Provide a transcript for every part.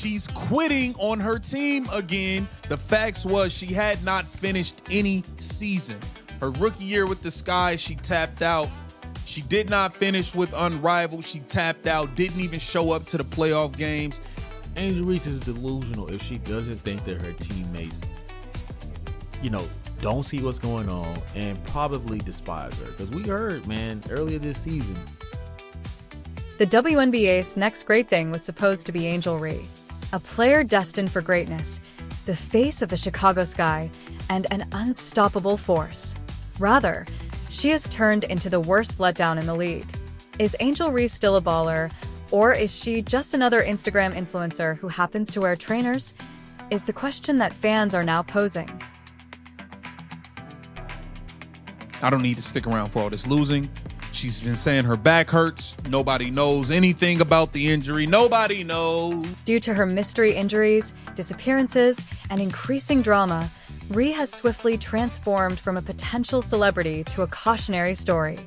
she's quitting on her team again. The facts was she had not finished any season. Her rookie year with the Sky, she tapped out. She did not finish with Unrivaled. She tapped out, didn't even show up to the playoff games. Angel Reese is delusional if she doesn't think that her teammates, don't see what's going on and probably despise her. Because we heard, man, earlier this season, the WNBA's next great thing was supposed to be Angel Reese, a player destined for greatness, the face of the Chicago Sky, and an unstoppable force. Rather, she has turned into the worst letdown in the league. Is Angel Reese still a baller, or is she just another Instagram influencer who happens to wear trainers? Is the question that fans are now posing. I don't need to stick around for all this losing. She's been saying her back hurts. Nobody knows anything about the injury. Nobody knows. Due to her mystery injuries, disappearances, and increasing drama, Reese has swiftly transformed from a potential celebrity to a cautionary story.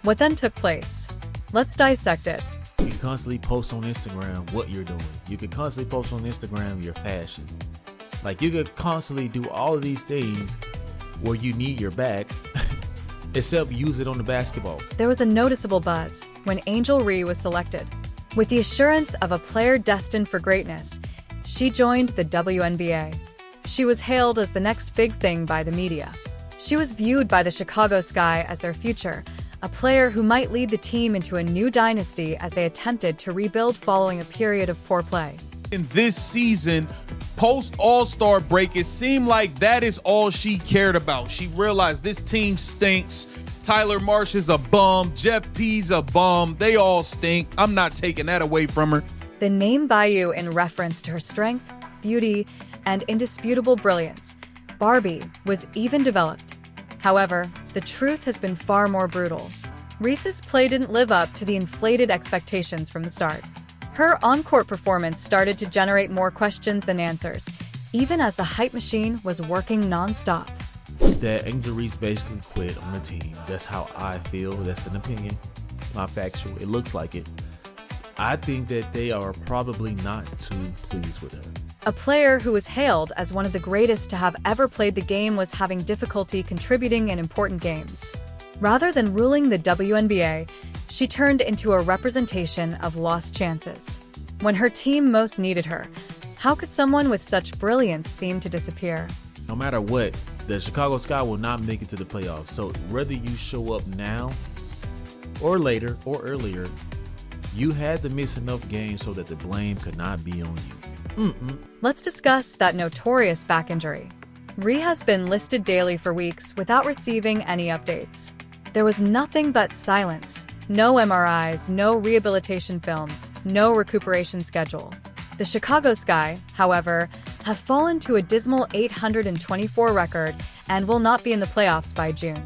What then took place? Let's dissect it. you can constantly post on Instagram what you're doing. You can constantly post on Instagram your fashion. Like, you could constantly do all of these things where you need your back, except use it on the basketball. There was a noticeable buzz when Angel Reese was selected. With the assurance of a player destined for greatness, she joined the WNBA. She was hailed as the next big thing by the media. She was viewed by the Chicago Sky as their future, a player who might lead the team into a new dynasty as they attempted to rebuild following a period of poor play. In this season, post All-Star break, it seemed like that is all she cared about. She realized this team stinks. Tyler Marsh is a bum. Jeff P's a bum. They all stink. I'm not taking that away from her. The name Bayou in reference to her strength, beauty, and indisputable brilliance, Barbie, was even developed. However, the truth has been far more brutal. Reese's play didn't live up to the inflated expectations from the start. Her on-court performance started to generate more questions than answers, even as the hype machine was working non-stop. That Angel Reese basically quit on the team. That's how I feel. That's an opinion, not factual. It looks like it. I think that they are probably not too pleased with her. A player who was hailed as one of the greatest to have ever played the game was having difficulty contributing in important games. Rather than ruling the WNBA, she turned into a representation of lost chances. When her team most needed her, how could someone with such brilliance seem to disappear? No matter what, the Chicago Sky will not make it to the playoffs. So whether you show up now or later or earlier, you had to miss enough games so that the blame could not be on you. Let's discuss that notorious back injury. Reese has been listed daily for weeks without receiving any updates. There was nothing but silence. No MRIs, no rehabilitation films, no recuperation schedule. The Chicago Sky, however, have fallen to a dismal 824 record and will not be in the playoffs by June.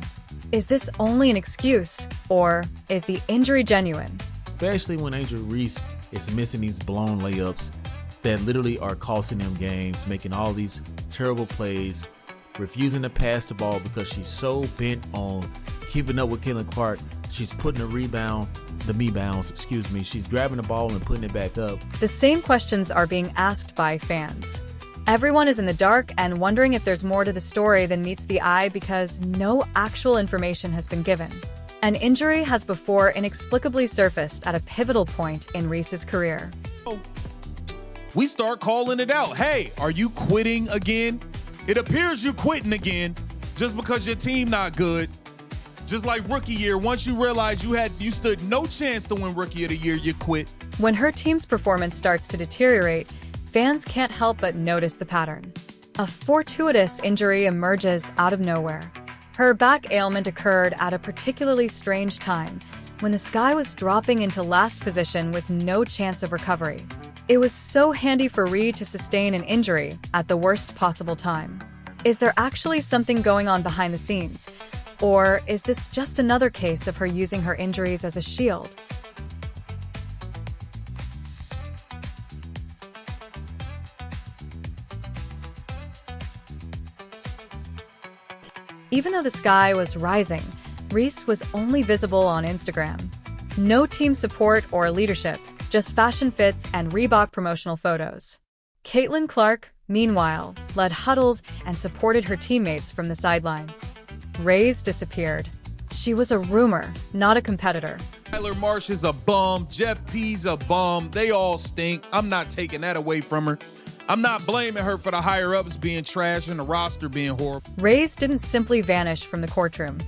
Is this only an excuse, or is the injury genuine? Especially when Angel Reese is missing these blown layups that literally are costing them games, making all these terrible plays, refusing to pass the ball because she's so bent on keeping up with Caitlin Clark. She's putting she's grabbing the ball and putting it back up. The same questions are being asked by fans. Everyone is in the dark and wondering if there's more to the story than meets the eye because no actual information has been given. An injury has before inexplicably surfaced at a pivotal point in Reese's career. We start calling it out. Hey, are you quitting again? It appears you're quitting again just because your team not good. Just like rookie year, once you realize you stood no chance to win rookie of the year, you quit. When her team's performance starts to deteriorate, fans can't help but notice the pattern. A fortuitous injury emerges out of nowhere. Her back ailment occurred at a particularly strange time, when the Sky was dropping into last position with no chance of recovery. It was so handy for Reese to sustain an injury at the worst possible time. Is there actually something going on behind the scenes? Or is this just another case of her using her injuries as a shield? Even though the Sky was rising, Reese was only visible on Instagram. No team support or leadership, just fashion fits and Reebok promotional photos. Caitlin Clark, meanwhile, led huddles and supported her teammates from the sidelines. Reese disappeared. She was a rumor, not a competitor. Tyler Marsh is a bum. Jeff P's a bum. They all stink. I'm not taking that away from her. I'm not blaming her for the higher-ups being trash and the roster being horrible. Reese didn't simply vanish from the courtroom.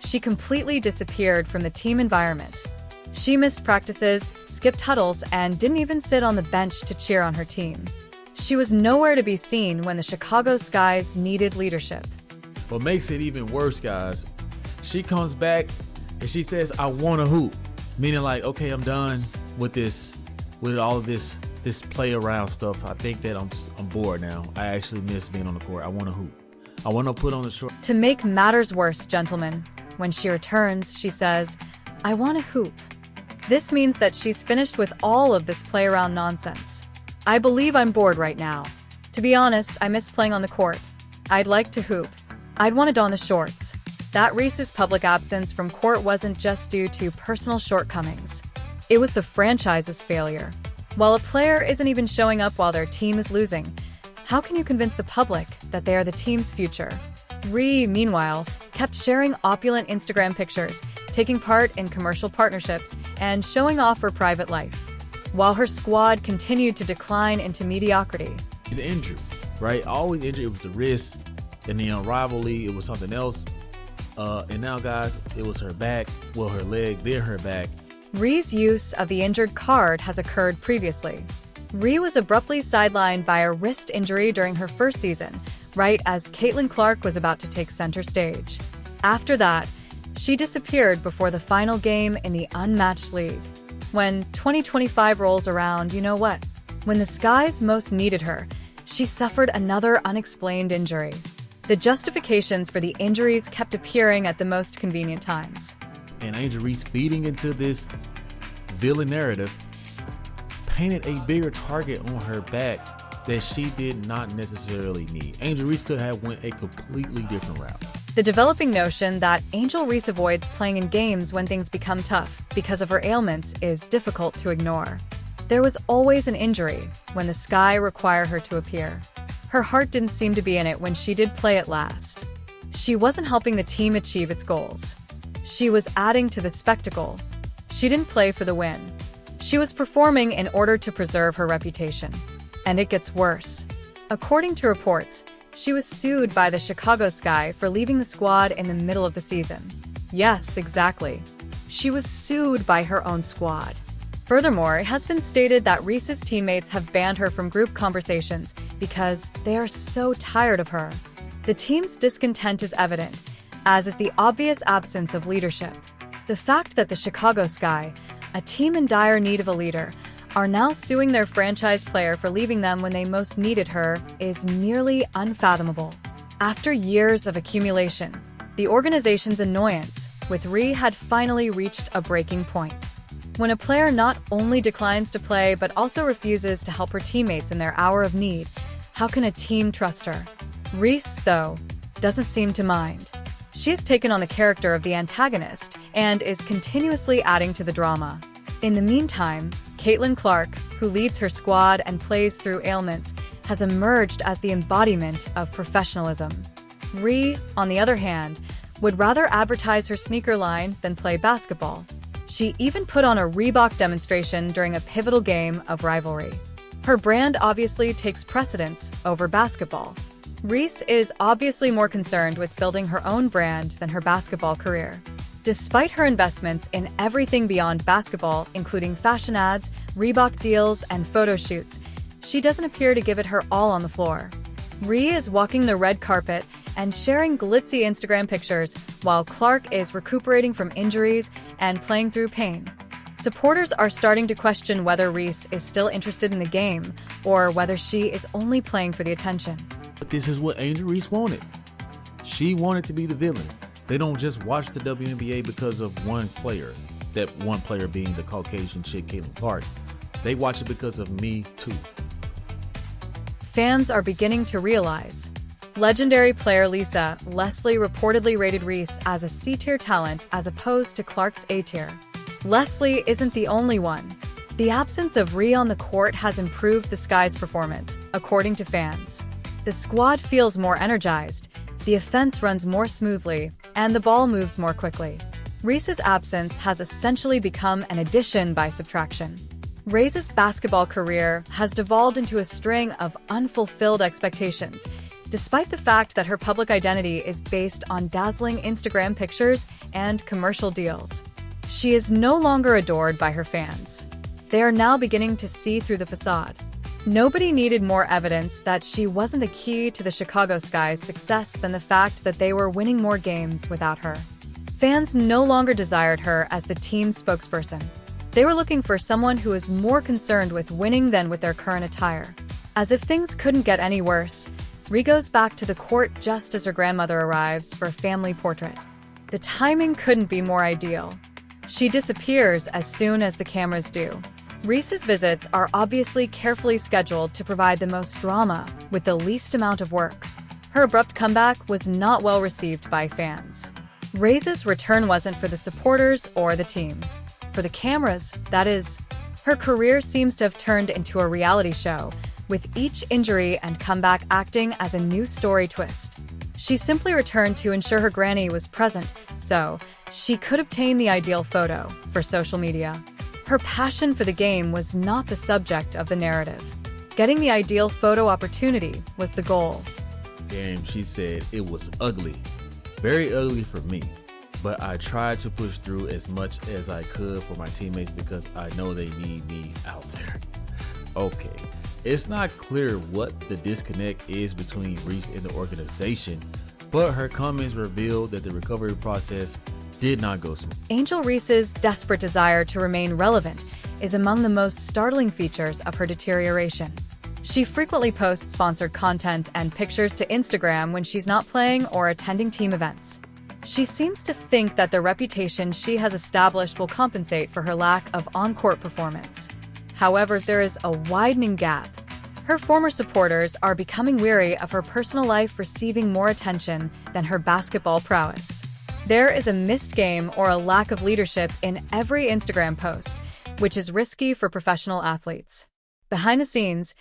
She completely disappeared from the team environment. She missed practices, skipped huddles, and didn't even sit on the bench to cheer on her team. She was nowhere to be seen when the Chicago Skies needed leadership. What makes it even worse, guys, she comes back and she says, I want to hoop. Meaning like, okay, I'm done with this, with all of this play around stuff. I think that I'm bored now. I actually miss being on the court. I want to hoop. I want to put on the short. To make matters worse, gentlemen, when she returns, she says, I want to hoop. This means that she's finished with all of this play around nonsense. I believe I'm bored right now. To be honest, I miss playing on the court. I'd like to hoop. I'd want to don the shorts. That Reese's public absence from court wasn't just due to personal shortcomings. It was the franchise's failure. While a player isn't even showing up while their team is losing, how can you convince the public that they are the team's future? Ree, meanwhile, kept sharing opulent Instagram pictures, taking part in commercial partnerships, and showing off her private life, while her squad continued to decline into mediocrity. She's injured, right? Always injured. It was the wrist, and then rivalry, it was something else. And now, guys, it was her back, well, her leg, then her back. Ree's use of the injured card has occurred previously. Ree was abruptly sidelined by a wrist injury during her first season, right as Caitlin Clark was about to take center stage. After that, she disappeared before the final game in the unmatched league. When 2025 rolls around, you know what? When the Skies most needed her, she suffered another unexplained injury. The justifications for the injuries kept appearing at the most convenient times. And Angel Reese, feeding into this villain narrative, painted a bigger target on her back that she did not necessarily need. Angel Reese could have went a completely different route. The developing notion that Angel Reese avoids playing in games when things become tough because of her ailments is difficult to ignore. There was always an injury when the Sky required her to appear. Her heart didn't seem to be in it when she did play at last. She wasn't helping the team achieve its goals. She was adding to the spectacle. She didn't play for the win. She was performing in order to preserve her reputation. And it gets worse. According to reports, she was sued by the Chicago Sky for leaving the squad in the middle of the season. Yes, exactly. She was sued by her own squad. Furthermore, it has been stated that Reese's teammates have banned her from group conversations because they are so tired of her. The team's discontent is evident, as is the obvious absence of leadership. The fact that the Chicago Sky, a team in dire need of a leader, are now suing their franchise player for leaving them when they most needed her is nearly unfathomable. After years of accumulation, the organization's annoyance with Ree had finally reached a breaking point. When a player not only declines to play but also refuses to help her teammates in their hour of need, how can a team trust her? Reese, though, doesn't seem to mind. She has taken on the character of the antagonist and is continuously adding to the drama. In the meantime, Caitlin Clark, who leads her squad and plays through ailments, has emerged as the embodiment of professionalism. Ree, on the other hand, would rather advertise her sneaker line than play basketball. She even put on a Reebok demonstration during a pivotal game of rivalry. Her brand obviously takes precedence over basketball. Reese is obviously more concerned with building her own brand than her basketball career. Despite her investments in everything beyond basketball, including fashion ads, Reebok deals, and photo shoots, she doesn't appear to give it her all on the floor. Ree is walking the red carpet and sharing glitzy Instagram pictures while Clark is recuperating from injuries and playing through pain. Supporters are starting to question whether Reese is still interested in the game or whether she is only playing for the attention. But this is what Angel Reese wanted. She wanted to be the villain. They don't just watch the WNBA because of one player, that one player being the Caucasian chick, Caitlin Clark. They watch it because of me, too. Fans are beginning to realize. Legendary player Lisa Leslie reportedly rated Reese as a C-tier talent as opposed to Clark's A-tier. Leslie isn't the only one. The absence of Rhea on the court has improved the Sky's performance, according to fans. The squad feels more energized, the offense runs more smoothly, and the ball moves more quickly. Reese's absence has essentially become an addition by subtraction. Reese's basketball career has devolved into a string of unfulfilled expectations, despite the fact that her public identity is based on dazzling Instagram pictures and commercial deals. She is no longer adored by her fans. They are now beginning to see through the facade. Nobody needed more evidence that she wasn't the key to the Chicago Sky's success than the fact that they were winning more games without her. Fans no longer desired her as the team's spokesperson. They were looking for someone who was more concerned with winning than with their current attire. As if things couldn't get any worse, Rhea goes back to the court just as her grandmother arrives for a family portrait. The timing couldn't be more ideal. She disappears as soon as the cameras do. Reese's visits are obviously carefully scheduled to provide the most drama with the least amount of work. Her abrupt comeback was not well received by fans. Reese's return wasn't for the supporters or the team. For the cameras, that is. Her career seems to have turned into a reality show, with each injury and comeback acting as a new story twist. She simply returned to ensure her granny was present, so she could obtain the ideal photo for social media. Her passion for the game was not the subject of the narrative. Getting the ideal photo opportunity was the goal. Damn, she said it was ugly. Very ugly for me. But I tried to push through as much as I could for my teammates because I know they need me out there. Okay, it's not clear what the disconnect is between Reese and the organization, but her comments revealed that the recovery process did not go smooth. Angel Reese's desperate desire to remain relevant is among the most startling features of her deterioration. She frequently posts sponsored content and pictures to Instagram when she's not playing or attending team events. She seems to think that the reputation she has established will compensate for her lack of on-court performance. However, there is a widening gap. Her former supporters are becoming weary of her personal life receiving more attention than her basketball prowess. There is a missed game or a lack of leadership in every Instagram post, which is risky for professional athletes. Behind the scenes,